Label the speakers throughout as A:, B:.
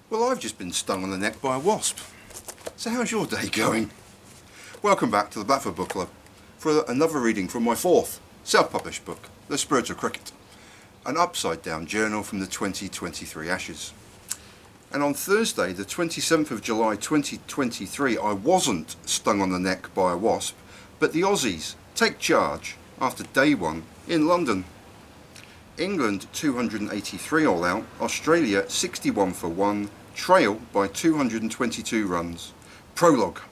A: Well, I've just been stung on the neck by a wasp. So how's your day going? Welcome back to the Blackford Book Club for another reading from my fourth self-published book, The Spirit of Cricket, an upside-down journal from the 2023 Ashes. And on Thursday, the 27th of July 2023, I wasn't stung on the neck by a wasp, but the Aussies take charge after day one in London. England 283 all out, Australia 61 for 1, trail by 222 runs. Prologue,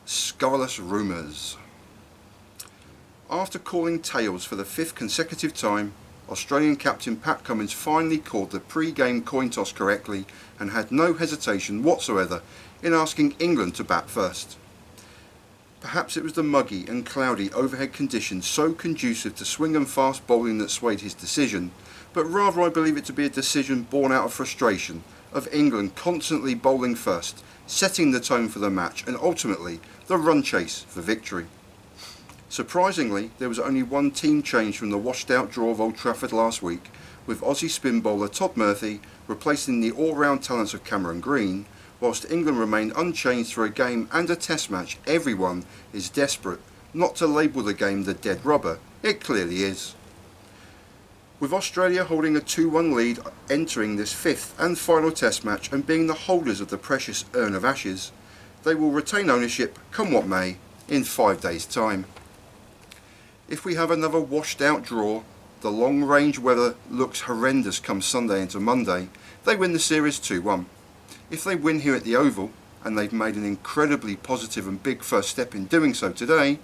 A: Scurrilous Rumours. After calling tails for the fifth consecutive time, Australian captain Pat Cummins finally called the pre-game coin toss correctly and had no hesitation whatsoever in asking England to bat first. Perhaps it was the muggy and cloudy overhead conditions so conducive to swing and fast bowling that swayed his decision, but rather I believe it to be a decision born out of frustration of England constantly bowling first, setting the tone for the match and ultimately the run chase for victory. Surprisingly, there was only one team change from the washed out draw of Old Trafford last week, with Aussie spin bowler Todd Murphy replacing the all-round talents of Cameron Green, whilst England remained unchanged for a game and a test match. Everyone is desperate not to label the game the dead rubber. It clearly is. With Australia holding a 2-1 lead entering this fifth and final test match and being the holders of the precious urn of ashes, they will retain ownership come what may in 5 days' time. If we have another washed out draw, the long range weather looks horrendous come Sunday into Monday, they win the series 2-1. If they win here at the Oval, and they've made an incredibly positive and big first step in doing so today,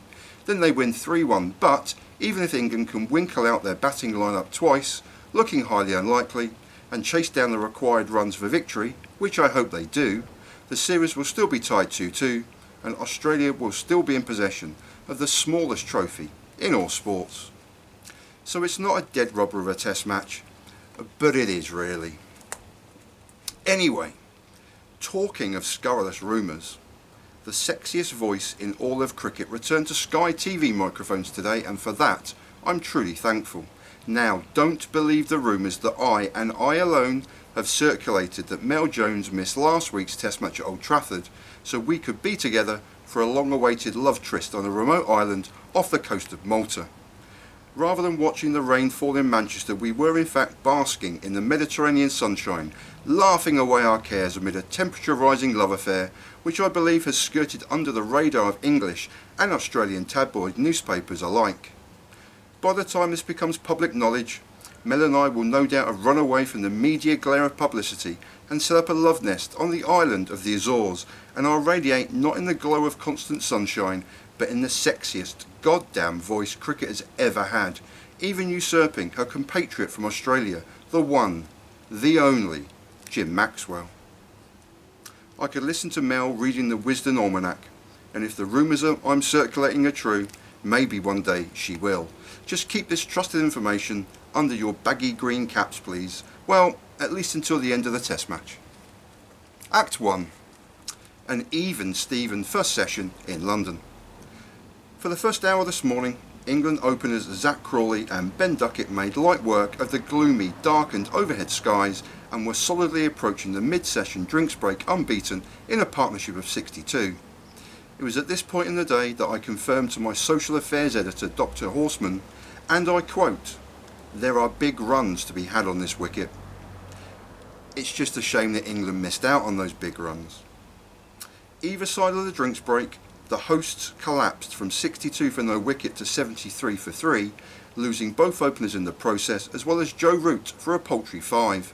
A: then they win 3-1. But even if England can winkle out their batting lineup twice, looking highly unlikely, and chase down the required runs for victory, which I hope they do, the series will still be tied 2-2, and Australia will still be in possession of the smallest trophy in all sports. So it's not a dead rubber of a test match, but it is really. Anyway, talking of scurrilous rumours, the sexiest voice in all of cricket returned to Sky TV microphones today, and for that I'm truly thankful. Now, don't believe the rumours that I, and I alone, have circulated that Mel Jones missed last week's test match at Old Trafford so we could be together for a long-awaited love tryst on a remote island off the coast of Malta. Rather than watching the rain fall in Manchester, we were in fact basking in the Mediterranean sunshine, laughing away our cares amid a temperature-rising love affair which I believe has skirted under the radar of English and Australian tabloid newspapers alike. By the time this becomes public knowledge, Mel and I will no doubt have run away from the media glare of publicity and set up a love nest on the island of the Azores, and I'll radiate not in the glow of constant sunshine, but in the sexiest goddamn voice cricket has ever had, even usurping her compatriot from Australia, the one, the only, Jim Maxwell. I could listen to Mel reading the Wisden Almanac, and if the rumours I'm circulating are true, maybe one day she will. Just keep this trusted information under your baggy green caps, please. Well, at least until the end of the test match. Act 1. An even Steven first session in London. For the first hour this morning, England openers Zach Crawley and Ben Duckett made light work of the gloomy, darkened overhead skies and were solidly approaching the mid-session drinks break unbeaten in a partnership of 62. It was at this point in the day that I confirmed to my social affairs editor, Dr. Horseman, and I quote, "There are big runs to be had on this wicket." It's just a shame that England missed out on those big runs. Either side of the drinks break, the hosts collapsed from 62 for no wicket to 73 for 3, losing both openers in the process, as well as Joe Root for a paltry 5.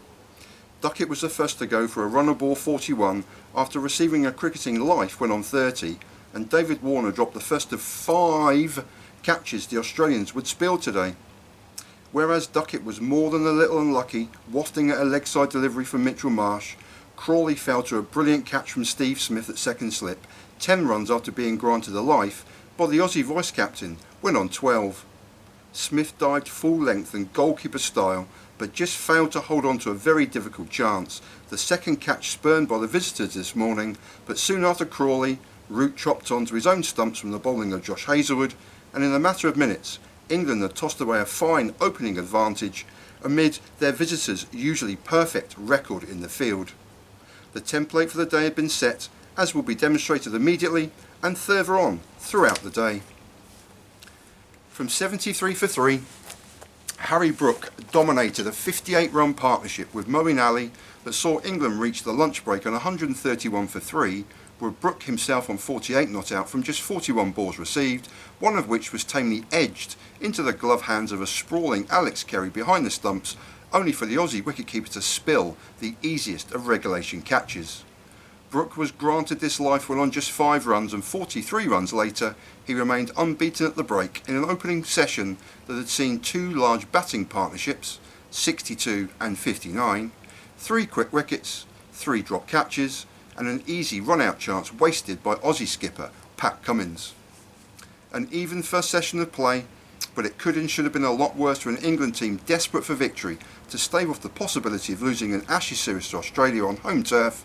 A: Duckett was the first to go for a runner ball 41 after receiving a cricketing life when on 30, and David Warner dropped the first of 5 catches the Australians would spill today. Whereas Duckett was more than a little unlucky, wafting at a leg side delivery from Mitchell Marsh, Crawley fell to a brilliant catch from Steve Smith at second slip, 10 runs after being granted a life, while the Aussie vice captain went on 12. Smith dived full length and goalkeeper style, but just failed to hold on to a very difficult chance. The second catch spurned by the visitors this morning, but soon after Crawley, Root chopped onto his own stumps from the bowling of Josh Hazlewood, and in a matter of minutes, England had tossed away a fine opening advantage amid their visitors' usually perfect record in the field. The template for the day had been set, as will be demonstrated immediately and further on throughout the day. From 73 for 3, Harry Brook dominated a 58-run partnership with Moeen Ali that saw England reach the lunch break on 131 for 3, with Brook himself on 48 not out from just 41 balls received, one of which was tamely edged into the glove hands of a sprawling Alex Carey behind the stumps, only for the Aussie wicketkeeper to spill the easiest of regulation catches. Brook was granted this life when on just 5 runs, and 43 runs later he remained unbeaten at the break in an opening session that had seen 2 large batting partnerships, 62 and 59, 3 quick wickets, 3 drop catches, and an easy run-out chance wasted by Aussie skipper Pat Cummins. An even first session of play, but it could and should have been a lot worse for an England team desperate for victory to stave off the possibility of losing an Ashes series to Australia on home turf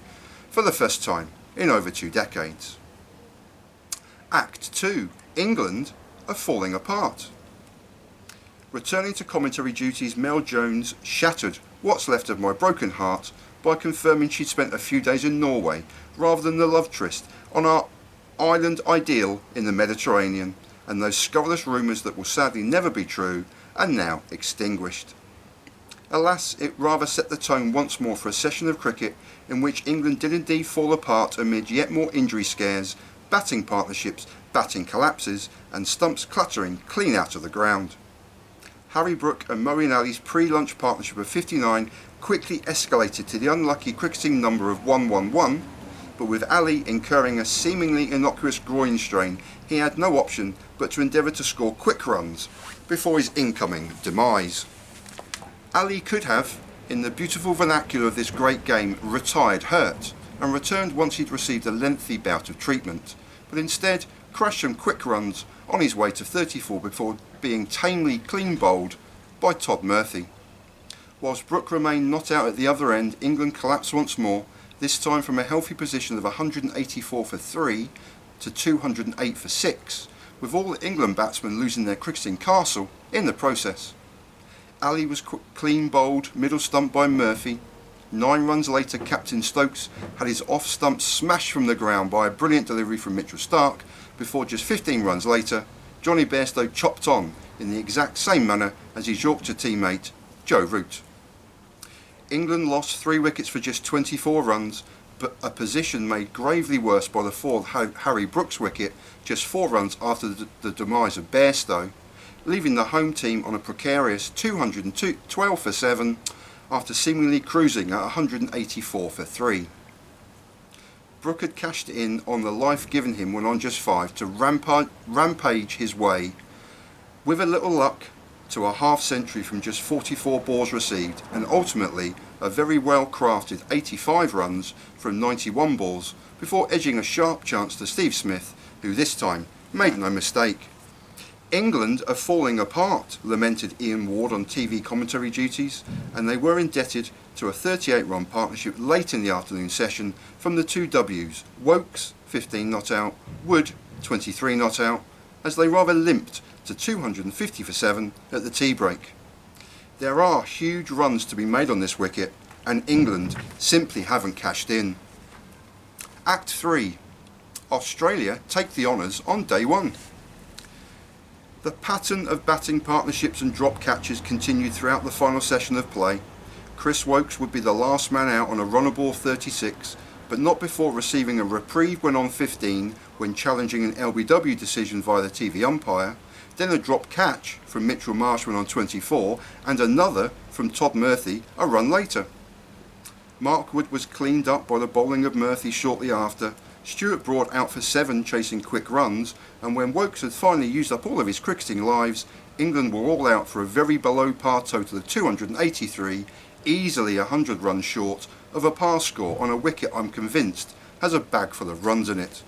A: for the first time in over 2 decades. Act 2. England are falling apart. Returning to commentary duties, Mel Jones shattered what's left of my broken heart by confirming she'd spent a few days in Norway rather than the love tryst on our island ideal in the Mediterranean, and those scurrilous rumours that will sadly never be true are now extinguished. Alas, it rather set the tone once more for a session of cricket in which England did indeed fall apart amid yet more injury scares, batting partnerships, batting collapses, and stumps clattering clean out of the ground. Harry Brook and Moeen Ali's pre-lunch partnership of 59 quickly escalated to the unlucky cricketing number of 111, but with Ali incurring a seemingly innocuous groin strain, he had no option but to endeavour to score quick runs before his incoming demise. Ali could have, in the beautiful vernacular of this great game, retired hurt, and returned once he'd received a lengthy bout of treatment, but instead crashed some quick runs on his way to 34 before being tamely clean bowled by Todd Murphy. Whilst Brook remained not out at the other end, England collapsed once more, this time from a healthy position of 184 for 3 to 208 for 6, with all England batsmen losing their cricketing castle in the process. Ali was clean bowled, middle stump by Murphy. 9 runs later, Captain Stokes had his off stump smashed from the ground by a brilliant delivery from Mitchell Starc, before just 15 runs later, Johnny Bairstow chopped on in the exact same manner as his Yorkshire teammate, Joe Root. England lost 3 wickets for just 24 runs, but a position made gravely worse by the fall of Harry Brook's wicket just 4 runs after the demise of Bairstow, leaving the home team on a precarious 212 for 7 after seemingly cruising at 184 for 3. Brook had cashed in on the life given him when on just 5 to rampage his way, with a little luck, to a half century from just 44 balls received, and ultimately a very well crafted 85 runs from 91 balls before edging a sharp chance to Steve Smith, who this time made no mistake. England are falling apart, lamented Ian Ward on TV commentary duties, and they were indebted to a 38-run partnership late in the afternoon session from the 2 Ws, Wokes 15 not out, Wood 23 not out, as they rather limped to 250 for 7 at the tea break. There are huge runs to be made on this wicket, and England simply haven't cashed in. Act 3. Australia take the honours on day 1. The pattern of batting partnerships and drop catches continued throughout the final session of play. Chris Wokes would be the last man out on a runner ball 36, but not before receiving a reprieve when on 15 when challenging an LBW decision via the TV umpire, then a drop catch from Mitchell Marsh when on 24, and another from Todd Murphy a run later. Mark Wood was cleaned up by the bowling of Murphy shortly after, Stuart Broad out for 7 chasing quick runs, and when Wokes had finally used up all of his cricketing lives, England were all out for a very below par total of 283, easily 100 runs short of a par score on a wicket I'm convinced has a bag full of runs in it.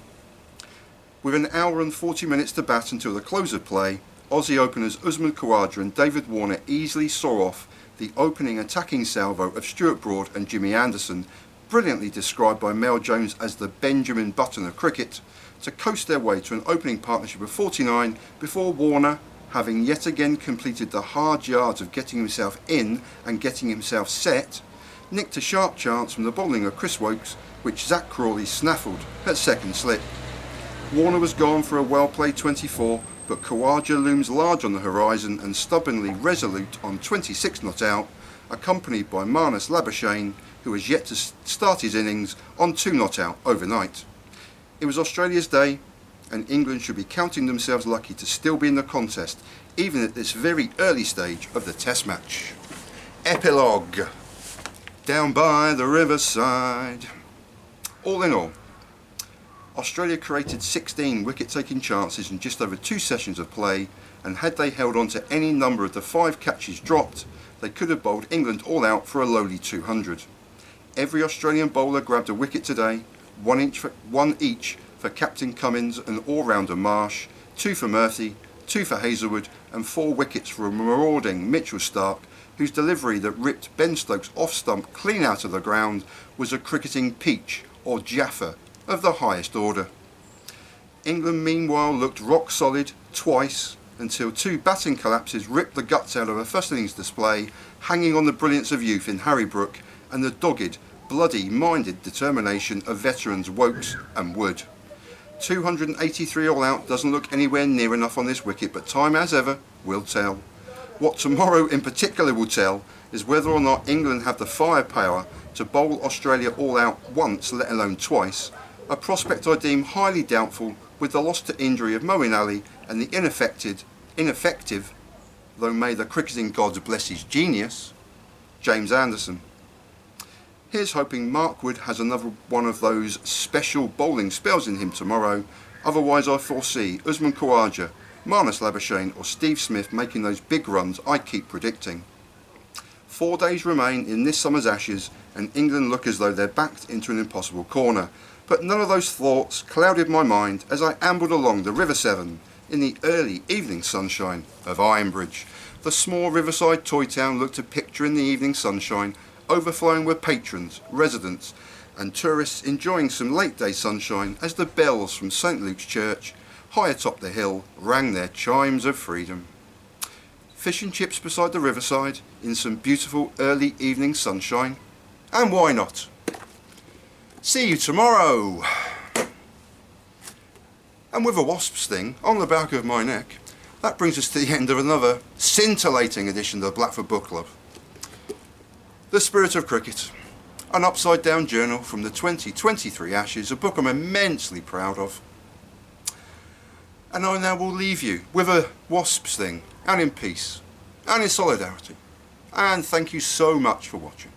A: With an hour and 40 minutes to bat until the close of play, Aussie openers Usman Khawaja and David Warner easily saw off the opening attacking salvo of Stuart Broad and Jimmy Anderson, brilliantly described by Mel Jones as the Benjamin Button of cricket, to coast their way to an opening partnership of 49 before Warner, having yet again completed the hard yards of getting himself in and getting himself set, nicked a sharp chance from the bowling of Chris Wokes, which Zach Crawley snaffled at second slip. Warner was gone for a well-played 24, but Khawaja looms large on the horizon and stubbornly resolute on 26 not out, accompanied by Marnus Labuschagne, who has yet to start his innings on 2 not out overnight. It was Australia's day, and England should be counting themselves lucky to still be in the contest, even at this very early stage of the Test match. Epilogue. Down by the riverside. All in all, Australia created 16 wicket-taking chances in just over 2 sessions of play, and had they held on to any number of the 5 catches dropped, they could have bowled England all out for a lowly 200. Every Australian bowler grabbed a wicket today, one each for Captain Cummins and all-rounder Marsh, 2 for Murphy, 2 for Hazelwood, and 4 wickets for a marauding Mitchell Starc, whose delivery that ripped Ben Stokes off stump clean out of the ground was a cricketing peach or Jaffa of the highest order. England meanwhile looked rock solid twice until 2 batting collapses ripped the guts out of a first innings display, hanging on the brilliance of youth in Harry Brook and the dogged, bloody-minded determination of veterans Wokes and Wood. 283 all out doesn't look anywhere near enough on this wicket, but time as ever will tell. What tomorrow in particular will tell is whether or not England have the firepower to bowl Australia all out once, let alone twice, a prospect I deem highly doubtful with the loss to injury of Moeen Ali and the ineffective, though may the cricketing gods bless his genius, James Anderson. Here's hoping Mark Wood has another one of those special bowling spells in him tomorrow, otherwise I foresee Usman Khawaja, Marnus Labuschagne or Steve Smith making those big runs I keep predicting. 4 days remain in this summer's Ashes and England look as though they're backed into an impossible corner, but none of those thoughts clouded my mind as I ambled along the River Severn in the early evening sunshine of Ironbridge. The small riverside toy town looked a picture in the evening sunshine, overflowing with patrons, residents and tourists enjoying some late day sunshine as the bells from St Luke's Church, high atop the hill, rang their chimes of freedom. Fish and chips beside the riverside in some beautiful early evening sunshine, and why not? See you tomorrow! And with a wasp sting on the back of my neck, that brings us to the end of another scintillating edition of the Blackfoot Book Club. The Spirit of Cricket, an upside-down journal from the 2023 Ashes, a book I'm immensely proud of. And I now will leave you with a wasp sting, and in peace, and in solidarity. And thank you so much for watching.